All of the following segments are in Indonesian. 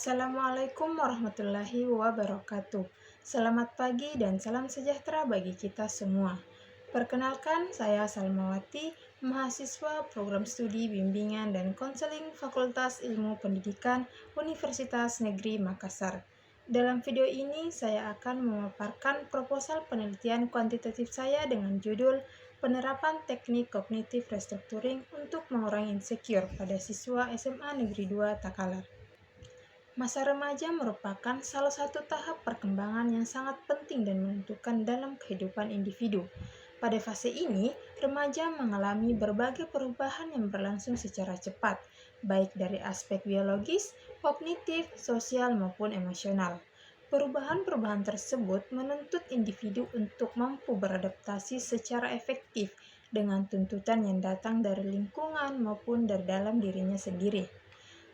Assalamualaikum warahmatullahi wabarakatuh. Selamat pagi dan salam sejahtera bagi kita semua. Perkenalkan, saya Salmawati, mahasiswa program studi bimbingan dan konseling Fakultas Ilmu Pendidikan Universitas Negeri Makassar. Dalam video ini, saya akan memaparkan proposal penelitian kuantitatif saya dengan judul Penerapan Teknik Kognitif Restructuring untuk Mengurangi Insecure pada Siswa SMA Negeri 2 Takalar. Masa remaja merupakan salah satu tahap perkembangan yang sangat penting dan menentukan dalam kehidupan individu. Pada fase ini, remaja mengalami berbagai perubahan yang berlangsung secara cepat, baik dari aspek biologis, kognitif, sosial, maupun emosional. Perubahan-perubahan tersebut menuntut individu untuk mampu beradaptasi secara efektif dengan tuntutan yang datang dari lingkungan maupun dari dalam dirinya sendiri.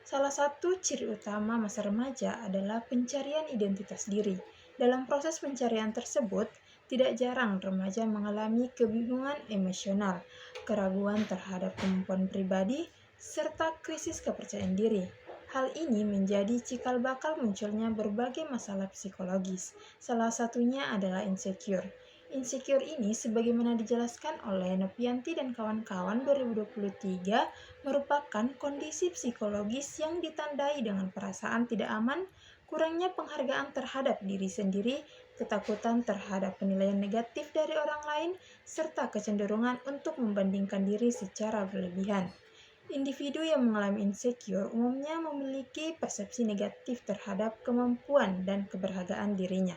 Salah satu ciri utama masa remaja adalah pencarian identitas diri. Dalam proses pencarian tersebut, tidak jarang remaja mengalami kebingungan emosional, keraguan terhadap kemampuan pribadi, serta krisis kepercayaan diri. Hal ini menjadi cikal bakal munculnya berbagai masalah psikologis. Salah satunya adalah insecure. Insecure ini, sebagaimana dijelaskan oleh Nopianti dan kawan-kawan 2023, merupakan kondisi psikologis yang ditandai dengan perasaan tidak aman, kurangnya penghargaan terhadap diri sendiri, ketakutan terhadap penilaian negatif dari orang lain, serta kecenderungan untuk membandingkan diri secara berlebihan. Individu yang mengalami insecure umumnya memiliki persepsi negatif terhadap kemampuan dan keberhargaan dirinya,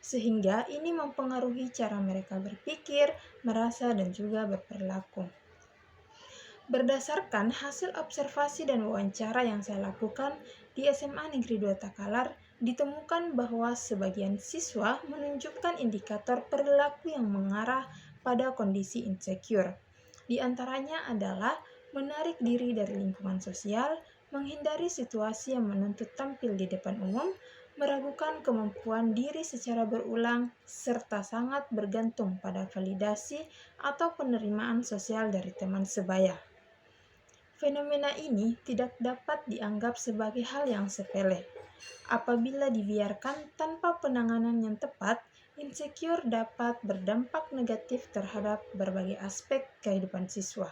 sehingga ini mempengaruhi cara mereka berpikir, merasa, dan juga berperilaku. Berdasarkan hasil observasi dan wawancara yang saya lakukan di SMA Negeri 2 Takalar, ditemukan bahwa sebagian siswa menunjukkan indikator perilaku yang mengarah pada kondisi insecure. Di antaranya adalah menarik diri dari lingkungan sosial, menghindari situasi yang menuntut tampil di depan umum, meragukan kemampuan diri secara berulang, serta sangat bergantung pada validasi atau penerimaan sosial dari teman sebaya. Fenomena ini tidak dapat dianggap sebagai hal yang sepele. Apabila dibiarkan tanpa penanganan yang tepat, insecure dapat berdampak negatif terhadap berbagai aspek kehidupan siswa,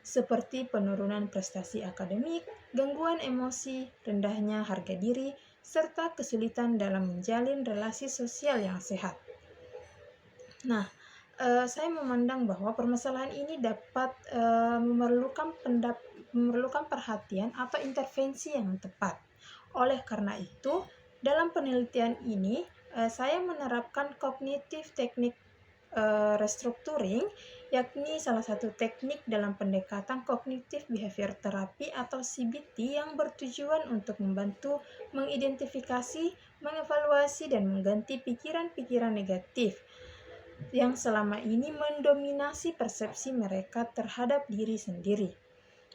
seperti penurunan prestasi akademik, gangguan emosi, rendahnya harga diri, serta kesulitan dalam menjalin relasi sosial yang sehat. Saya memandang bahwa permasalahan ini dapat memerlukan perhatian atau intervensi yang tepat. Oleh karena itu, dalam penelitian ini, saya menerapkan kognitif teknik restructuring, yakni salah satu teknik dalam pendekatan kognitif behavior therapy atau CBT yang bertujuan untuk membantu mengidentifikasi, mengevaluasi, dan mengganti pikiran-pikiran negatif yang selama ini mendominasi persepsi mereka terhadap diri sendiri.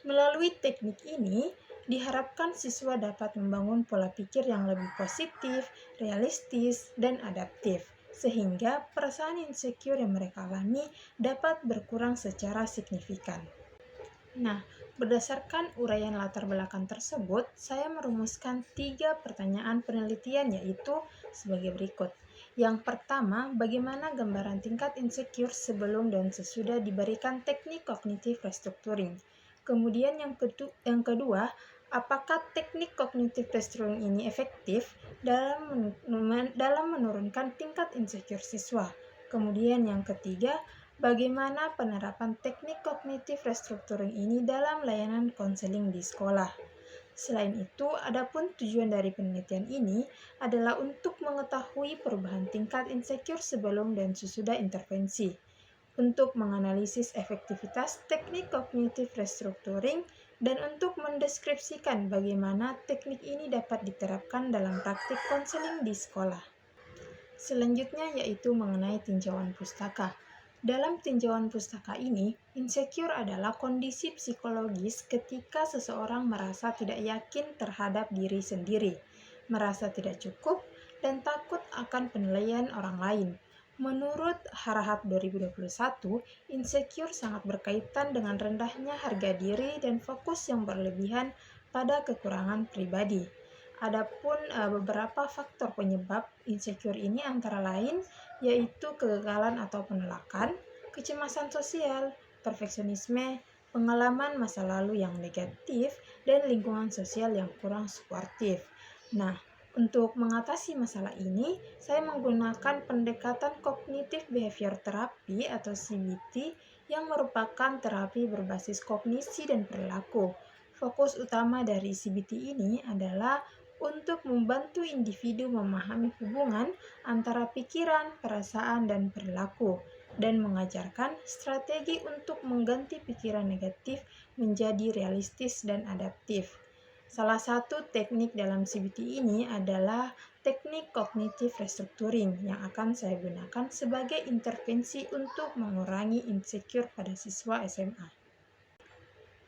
Melalui teknik ini, diharapkan siswa dapat membangun pola pikir yang lebih positif, realistis, dan adaptif, sehingga perasaan insecure yang mereka alami dapat berkurang secara signifikan. Berdasarkan uraian latar belakang tersebut, saya merumuskan 3 pertanyaan penelitian, yaitu sebagai berikut. Yang pertama, bagaimana gambaran tingkat insecure sebelum dan sesudah diberikan teknik kognitif restructuring? Kemudian yang kedua, apakah teknik kognitif restructuring ini efektif dalam menurunkan tingkat insecure siswa? Kemudian yang ketiga, bagaimana penerapan teknik kognitif restructuring ini dalam layanan konseling di sekolah? Selain itu, adapun tujuan dari penelitian ini adalah untuk mengetahui perubahan tingkat insecure sebelum dan sesudah intervensi, untuk menganalisis efektivitas teknik kognitif restructuring, dan untuk mendeskripsikan bagaimana teknik ini dapat diterapkan dalam praktik konseling di sekolah. Selanjutnya yaitu mengenai tinjauan pustaka. Dalam tinjauan pustaka ini, insecure adalah kondisi psikologis ketika seseorang merasa tidak yakin terhadap diri sendiri, merasa tidak cukup, dan takut akan penilaian orang lain. Menurut Harahap 2021, insecure sangat berkaitan dengan rendahnya harga diri dan fokus yang berlebihan pada kekurangan pribadi. Adapun beberapa faktor penyebab insecure ini antara lain yaitu kegagalan atau penolakan, kecemasan sosial, perfeksionisme, pengalaman masa lalu yang negatif, dan lingkungan sosial yang kurang suportif. Nah, untuk mengatasi masalah ini, saya menggunakan pendekatan kognitif behavior therapy atau CBT yang merupakan terapi berbasis kognisi dan perilaku. Fokus utama dari CBT ini adalah untuk membantu individu memahami hubungan antara pikiran, perasaan, dan perilaku, dan mengajarkan strategi untuk mengganti pikiran negatif menjadi realistis dan adaptif. Salah satu teknik dalam CBT ini adalah teknik cognitive restructuring yang akan saya gunakan sebagai intervensi untuk mengurangi insecure pada siswa SMA.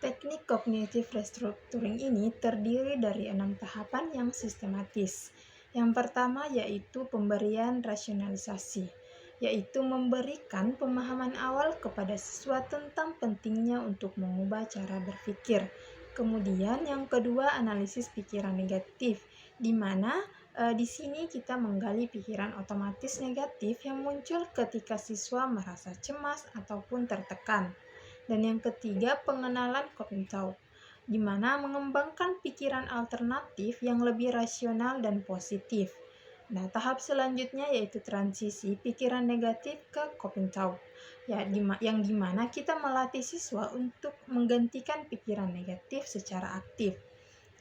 Teknik cognitive restructuring ini terdiri dari 6 tahapan yang sistematis. Yang pertama yaitu pemberian rasionalisasi, yaitu memberikan pemahaman awal kepada siswa tentang pentingnya untuk mengubah cara berpikir. Kemudian yang kedua analisis pikiran negatif, di mana di sini kita menggali pikiran otomatis negatif yang muncul ketika siswa merasa cemas ataupun tertekan. Dan yang ketiga, pengenalan Copenhagen, di mana mengembangkan pikiran alternatif yang lebih rasional dan positif. Nah, tahap selanjutnya yaitu transisi pikiran negatif ke Copenhagen, yang dimana kita melatih siswa untuk menggantikan pikiran negatif secara aktif.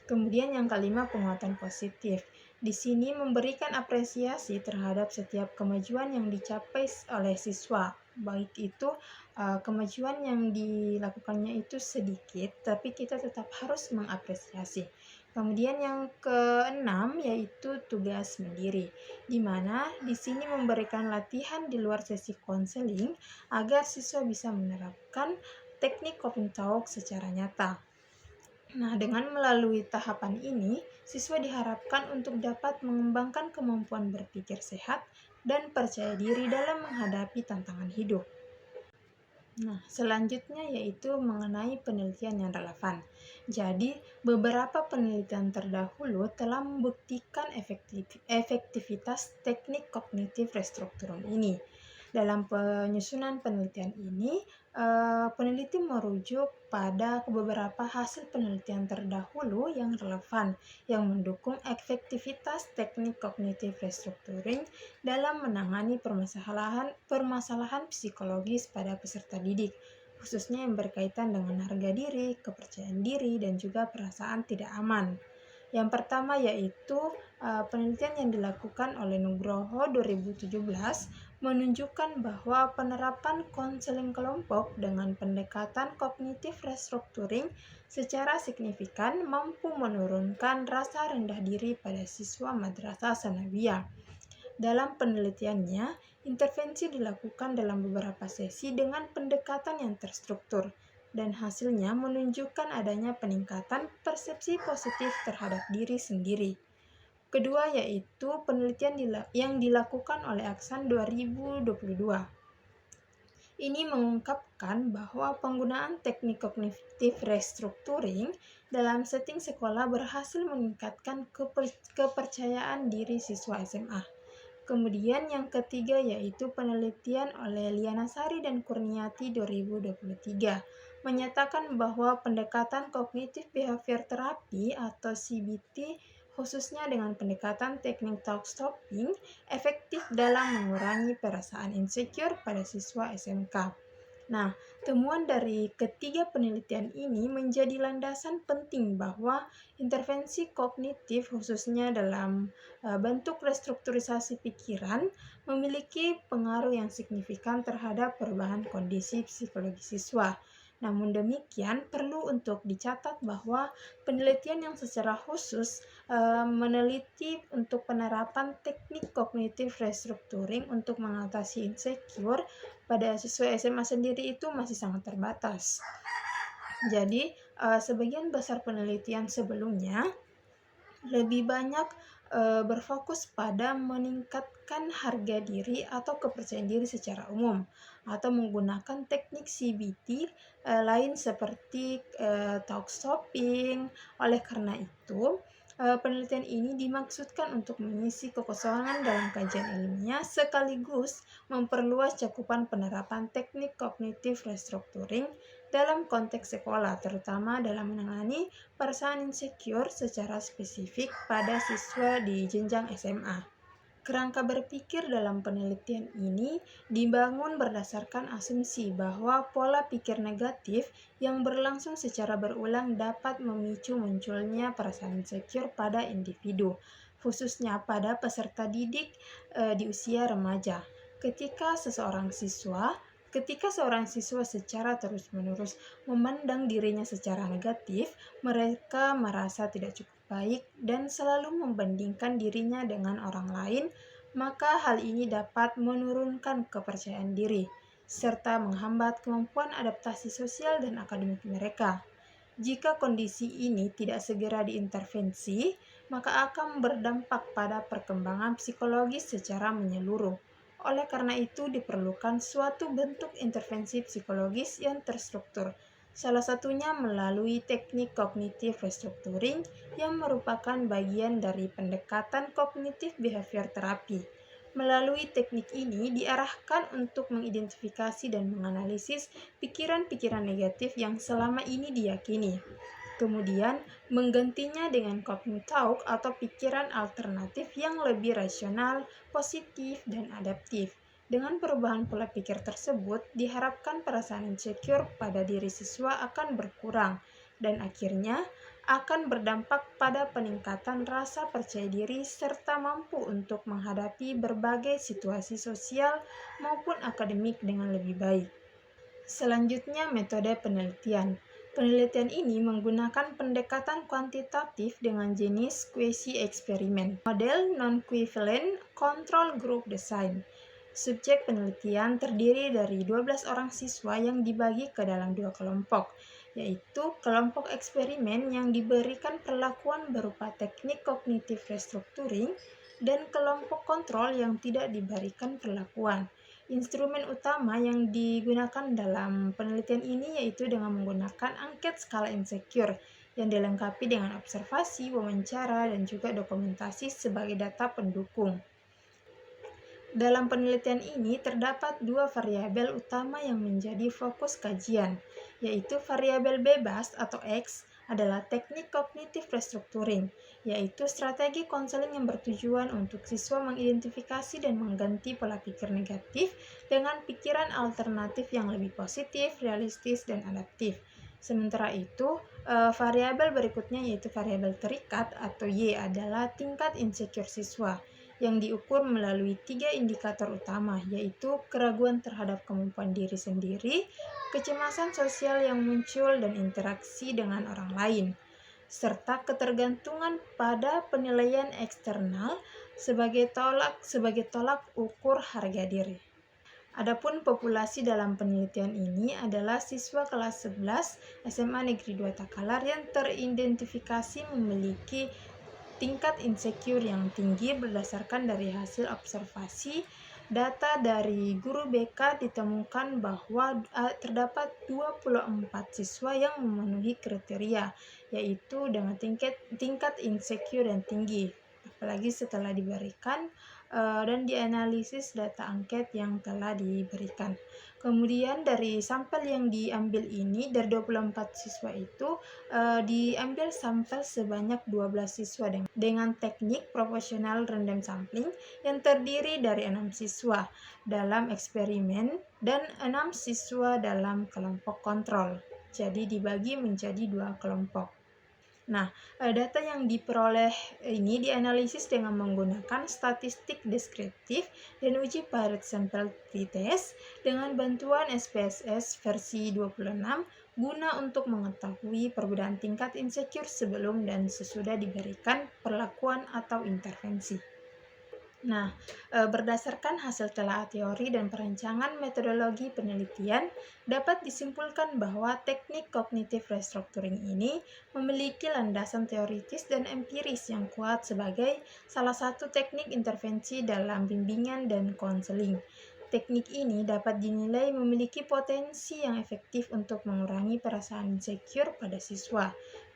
Kemudian yang kelima, penguatan positif. Di sini memberikan apresiasi terhadap setiap kemajuan yang dicapai oleh siswa, baik itu kemajuan yang dilakukannya itu sedikit, tapi kita tetap harus mengapresiasi. Kemudian yang keenam yaitu tugas mandiri, di mana di sini memberikan latihan di luar sesi konseling agar siswa bisa menerapkan teknik coping talk secara nyata. Nah, dengan melalui tahapan ini, siswa diharapkan untuk dapat mengembangkan kemampuan berpikir sehat dan percaya diri dalam menghadapi tantangan hidup. Nah, selanjutnya yaitu mengenai penelitian yang relevan. Jadi, beberapa penelitian terdahulu telah membuktikan efektivitas teknik kognitif restrukturing ini. Dalam penyusunan penelitian ini, peneliti merujuk pada beberapa hasil penelitian terdahulu yang relevan yang mendukung efektivitas teknik kognitif restructuring dalam menangani permasalahan psikologis pada peserta didik, khususnya yang berkaitan dengan harga diri, kepercayaan diri, dan juga perasaan tidak aman. Yang pertama yaitu penelitian yang dilakukan oleh Nugroho 2017 menunjukkan bahwa penerapan konseling kelompok dengan pendekatan kognitif restructuring secara signifikan mampu menurunkan rasa rendah diri pada siswa madrasah sanawiyah. Dalam penelitiannya, intervensi dilakukan dalam beberapa sesi dengan pendekatan yang terstruktur, dan hasilnya menunjukkan adanya peningkatan persepsi positif terhadap diri sendiri. Kedua yaitu penelitian yang dilakukan oleh Aksan 2022. Ini mengungkapkan bahwa penggunaan teknik kognitif restructuring dalam setting sekolah berhasil meningkatkan kepercayaan diri siswa SMA. Kemudian yang ketiga yaitu penelitian oleh Liana Sari dan Kurniati 2023 menyatakan bahwa pendekatan kognitif behavior therapy atau CBT khususnya dengan pendekatan teknik talk stopping efektif dalam mengurangi perasaan insecure pada siswa SMK. Nah, temuan dari ketiga penelitian ini menjadi landasan penting bahwa intervensi kognitif khususnya dalam bentuk restrukturisasi pikiran memiliki pengaruh yang signifikan terhadap perubahan kondisi psikologi siswa. Namun demikian, perlu untuk dicatat bahwa penelitian yang secara khusus meneliti untuk penerapan teknik kognitif restructuring untuk mengatasi insecure pada siswa SMA sendiri itu masih sangat terbatas. Jadi, sebagian besar penelitian sebelumnya lebih banyak berfokus pada meningkatkan harga diri atau kepercayaan diri secara umum atau menggunakan teknik CBT lain seperti talk stopping. Oleh karena itu, Penelitian ini dimaksudkan untuk mengisi kekosongan dalam kajian ilmiah sekaligus memperluas cakupan penerapan teknik kognitif restructuring dalam konteks sekolah, terutama dalam menangani perasaan insecure secara spesifik pada siswa di jenjang SMA. Kerangka berpikir dalam penelitian ini dibangun berdasarkan asumsi bahwa pola pikir negatif yang berlangsung secara berulang dapat memicu munculnya perasaan insecure pada individu, khususnya pada peserta didik di usia remaja. Ketika seorang siswa secara terus-menerus memandang dirinya secara negatif, mereka merasa tidak cukup baik dan selalu membandingkan dirinya dengan orang lain, maka hal ini dapat menurunkan kepercayaan diri serta menghambat kemampuan adaptasi sosial dan akademik mereka. Jika kondisi ini tidak segera diintervensi, maka akan berdampak pada perkembangan psikologis secara menyeluruh. Oleh karena itu, diperlukan suatu bentuk intervensi psikologis yang terstruktur, salah satunya melalui teknik kognitif restructuring yang merupakan bagian dari pendekatan kognitif behavior terapi. Melalui teknik ini diarahkan untuk mengidentifikasi dan menganalisis pikiran-pikiran negatif yang selama ini diyakini. Kemudian, menggantinya dengan coping talk atau pikiran alternatif yang lebih rasional, positif, dan adaptif. Dengan perubahan pola pikir tersebut, diharapkan perasaan insecure pada diri siswa akan berkurang, dan akhirnya akan berdampak pada peningkatan rasa percaya diri serta mampu untuk menghadapi berbagai situasi sosial maupun akademik dengan lebih baik. Selanjutnya, metode penelitian. Penelitian ini menggunakan pendekatan kuantitatif dengan jenis kuesi eksperimen, model non-equivalent control group design. Subjek penelitian terdiri dari 12 orang siswa yang dibagi ke dalam dua kelompok, yaitu kelompok eksperimen yang diberikan perlakuan berupa teknik kognitif restructuring dan kelompok kontrol yang tidak diberikan perlakuan. Instrumen utama yang digunakan dalam penelitian ini yaitu dengan menggunakan angket skala insecure yang dilengkapi dengan observasi, wawancara, dan juga dokumentasi sebagai data pendukung. Dalam penelitian ini terdapat dua variabel utama yang menjadi fokus kajian, yaitu variabel bebas atau X adalah teknik kognitif restructuring, yaitu strategi konseling yang bertujuan untuk siswa mengidentifikasi dan mengganti pola pikir negatif dengan pikiran alternatif yang lebih positif, realistis, dan adaptif. Sementara itu, variabel berikutnya yaitu variabel terikat atau Y adalah tingkat insecure siswa yang diukur melalui 3 indikator utama, yaitu keraguan terhadap kemampuan diri sendiri, kecemasan sosial yang muncul dan interaksi dengan orang lain, serta ketergantungan pada penilaian eksternal sebagai tolak ukur harga diri. Adapun populasi dalam penelitian ini adalah siswa kelas 11 SMA Negeri 2 Takalar yang teridentifikasi memiliki tingkat insecure yang tinggi berdasarkan dari hasil observasi. Data dari guru BK ditemukan bahwa terdapat 24 siswa yang memenuhi kriteria, yaitu dengan tingkat insecure yang tinggi, apalagi setelah diberikan dan dianalisis data angket yang telah diberikan. Kemudian dari sampel yang diambil ini, dari 24 siswa itu diambil sampel sebanyak 12 siswa dengan teknik proportional random sampling yang terdiri dari 6 siswa dalam eksperimen dan 6 siswa dalam kelompok kontrol. Jadi dibagi menjadi 2 kelompok. Nah, data yang diperoleh ini dianalisis dengan menggunakan statistik deskriptif dan uji Parrot Sample T-Test dengan bantuan SPSS versi 26 guna untuk mengetahui perbedaan tingkat insecure sebelum dan sesudah diberikan perlakuan atau intervensi. Nah, berdasarkan hasil telah teori dan perancangan metodologi penelitian, dapat disimpulkan bahwa teknik kognitif restructuring ini memiliki landasan teoritis dan empiris yang kuat sebagai salah satu teknik intervensi dalam bimbingan dan konseling. Teknik ini dapat dinilai memiliki potensi yang efektif untuk mengurangi perasaan insecure pada siswa,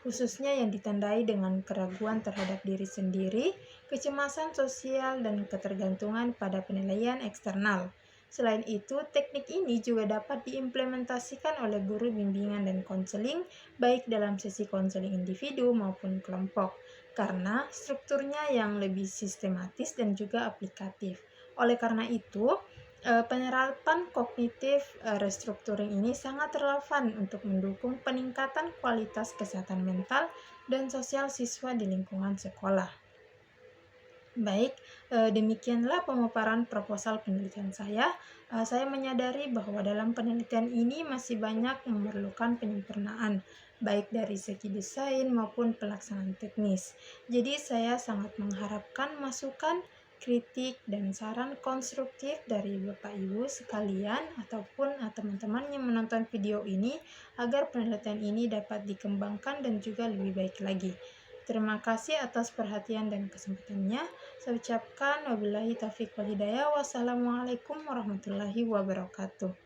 khususnya yang ditandai dengan keraguan terhadap diri sendiri, kecemasan sosial, dan ketergantungan pada penilaian eksternal. Selain itu, teknik ini juga dapat diimplementasikan oleh guru bimbingan dan konseling, baik dalam sesi konseling individu maupun kelompok, karena strukturnya yang lebih sistematis dan juga aplikatif. Oleh karena itu, penerapan kognitif restructuring ini sangat relevan untuk mendukung peningkatan kualitas kesehatan mental dan sosial siswa di lingkungan sekolah. Baik, demikianlah pemaparan proposal penelitian saya. Saya menyadari bahwa dalam penelitian ini masih banyak memerlukan penyempurnaan, baik dari segi desain maupun pelaksanaan teknis. Jadi saya sangat mengharapkan masukan, kritik, dan saran konstruktif dari Bapak Ibu sekalian ataupun teman-teman yang menonton video ini agar penelitian ini dapat dikembangkan dan juga lebih baik lagi. Terima kasih atas perhatian dan kesempatannya. Saya ucapkan wabillahi taufiq wal hidayah. Wassalamualaikum warahmatullahi wabarakatuh.